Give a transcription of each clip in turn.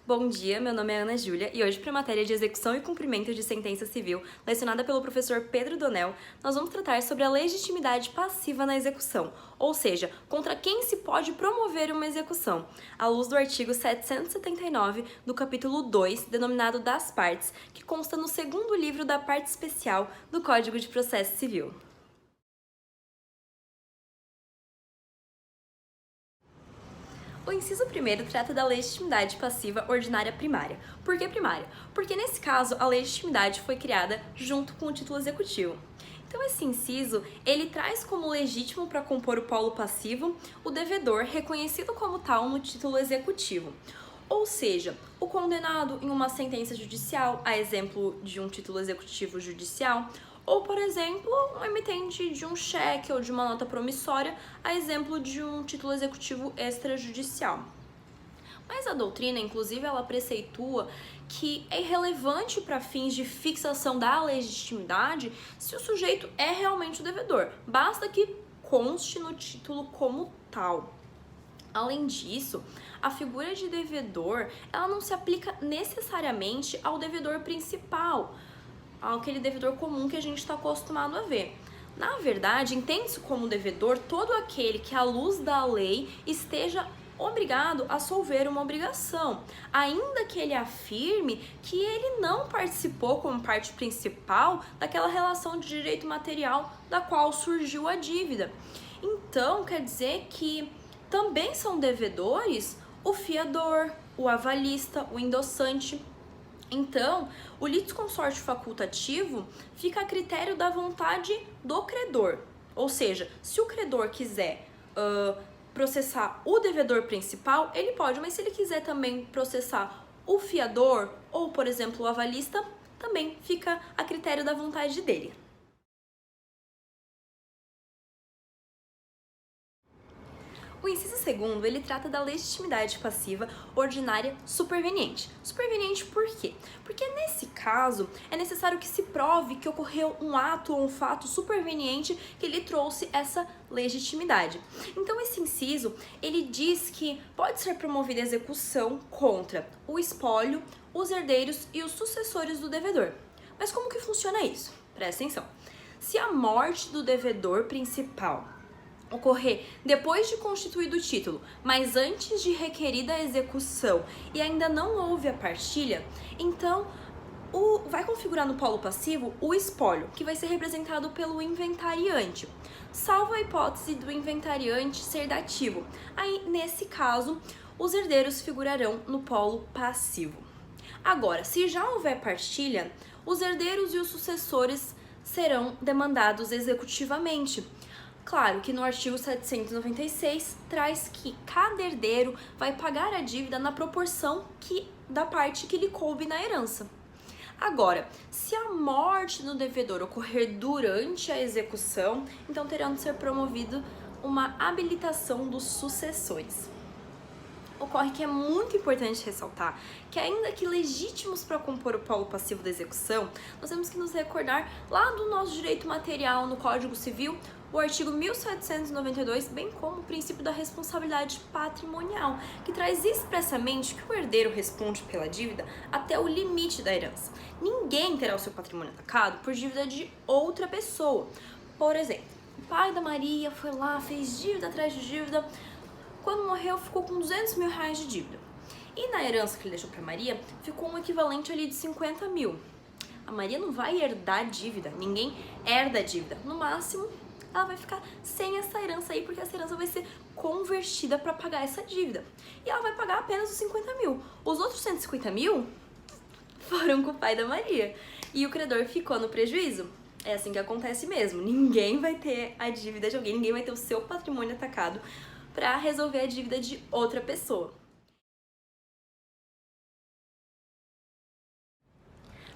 Bom dia, meu nome é Ana Júlia e hoje para a matéria de execução e cumprimento de sentença civil, lecionada pelo professor Pedro Donel, nós vamos tratar sobre a legitimidade passiva na execução, ou seja, contra quem se pode promover uma execução, à luz do artigo 779 do capítulo 2, denominado das partes, que consta no segundo livro da parte especial do Código de Processo Civil. O inciso 1º trata da legitimidade passiva ordinária primária. Por que primária? Porque nesse caso a legitimidade foi criada junto com o título executivo. Então esse inciso, ele traz como legítimo para compor o polo passivo o devedor reconhecido como tal no título executivo. Ou seja, o condenado em uma sentença judicial, a exemplo de um título executivo judicial, ou, por exemplo, um emitente de um cheque ou de uma nota promissória, a exemplo de um título executivo extrajudicial. Mas a doutrina, inclusive, ela preceitua que é irrelevante para fins de fixação da legitimidade se o sujeito é realmente o devedor, basta que conste no título como tal. Além disso, a figura de devedor, ela não se aplica necessariamente ao devedor principal, aquele devedor comum que a gente está acostumado a ver. Na verdade, entende-se como devedor todo aquele que, à luz da lei, esteja obrigado a solver uma obrigação, ainda que ele afirme que ele não participou como parte principal daquela relação de direito material da qual surgiu a dívida. Então, quer dizer que também são devedores o fiador, o avalista, o endossante. Então, o litisconsórcio facultativo fica a critério da vontade do credor. Ou seja, se o credor quiser processar o devedor principal, ele pode, mas se ele quiser também processar o fiador ou, por exemplo, o avalista, também fica a critério da vontade dele. O inciso 2º, ele trata da legitimidade passiva ordinária superveniente. Superveniente por quê? Porque nesse caso é necessário que se prove que ocorreu um ato ou um fato superveniente que lhe trouxe essa legitimidade. Então esse inciso, ele diz que pode ser promovida a execução contra o espólio, os herdeiros e os sucessores do devedor. Mas como que funciona isso? Presta atenção. Se a morte do devedor principal ocorrer depois de constituído o título, mas antes de requerida a execução e ainda não houve a partilha, então vai configurar no polo passivo o espólio, que vai ser representado pelo inventariante, salvo a hipótese do inventariante ser dativo. Aí, nesse caso, os herdeiros figurarão no polo passivo. Agora, se já houver partilha, os herdeiros e os sucessores serão demandados executivamente. Claro que no artigo 796 traz que cada herdeiro vai pagar a dívida na proporção da parte que lhe coube na herança. Agora, se a morte do devedor ocorrer durante a execução, então terão de ser promovido uma habilitação dos sucessores. Ocorre que é muito importante ressaltar que, ainda que legítimos para compor o polo passivo da execução, nós temos que nos recordar lá do nosso direito material no Código Civil, o artigo 1792, bem como o princípio da responsabilidade patrimonial, que traz expressamente que o herdeiro responde pela dívida até o limite da herança. Ninguém terá o seu patrimônio atacado por dívida de outra pessoa. Por exemplo, o pai da Maria foi lá, fez dívida atrás de dívida, quando morreu ficou com 200 mil reais de dívida. E na herança que ele deixou para Maria, ficou um equivalente ali de 50 mil. A Maria não vai herdar a dívida, ninguém herda a dívida. No máximo, ela vai ficar sem essa herança aí, porque essa herança vai ser convertida para pagar essa dívida. E ela vai pagar apenas os 50 mil. Os outros 150 mil foram com o pai da Maria. E o credor ficou no prejuízo. É assim que acontece mesmo. Ninguém vai ter a dívida de alguém, ninguém vai ter o seu patrimônio atacado para resolver a dívida de outra pessoa.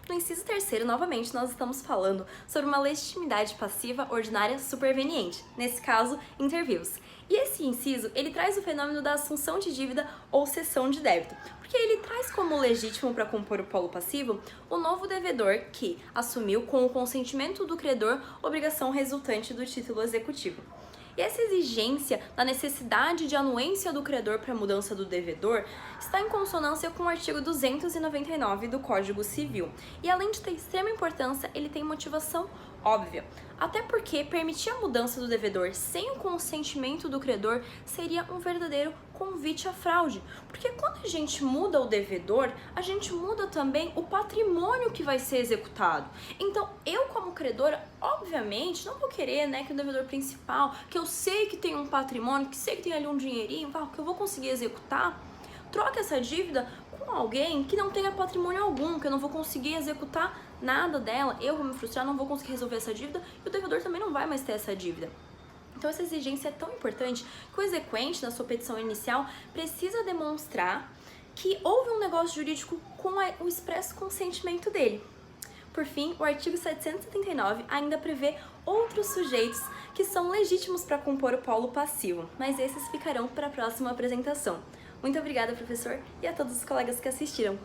No inciso 3º, novamente, nós estamos falando sobre uma legitimidade passiva ordinária superveniente, nesse caso, inter vivos. E esse inciso, ele traz o fenômeno da assunção de dívida ou cessão de débito, porque ele traz como legítimo para compor o polo passivo o novo devedor que assumiu, com o consentimento do credor, obrigação resultante do título executivo. E essa exigência da necessidade de anuência do credor para a mudança do devedor está em consonância com o artigo 299 do Código Civil. E além de ter extrema importância, ele tem motivação óbvia. Até porque permitir a mudança do devedor sem o consentimento do credor seria um verdadeiro convite à fraude. Porque quando a gente muda o devedor, a gente muda também o patrimônio que vai ser executado. Então, eu como credora, obviamente, não vou querer, que o devedor principal, que eu sei que tem um patrimônio, que sei que tem ali um dinheirinho, que eu vou conseguir executar, troque essa dívida com alguém que não tenha patrimônio algum, que eu não vou conseguir executar nada dela, eu vou me frustrar, não vou conseguir resolver essa dívida e o devedor também não vai mais ter essa dívida. Então essa exigência é tão importante que o exequente, na sua petição inicial, precisa demonstrar que houve um negócio jurídico com o expresso consentimento dele. Por fim, o artigo 779 ainda prevê outros sujeitos que são legítimos para compor o polo passivo, mas esses ficarão para a próxima apresentação. Muito obrigada, professor, e a todos os colegas que assistiram.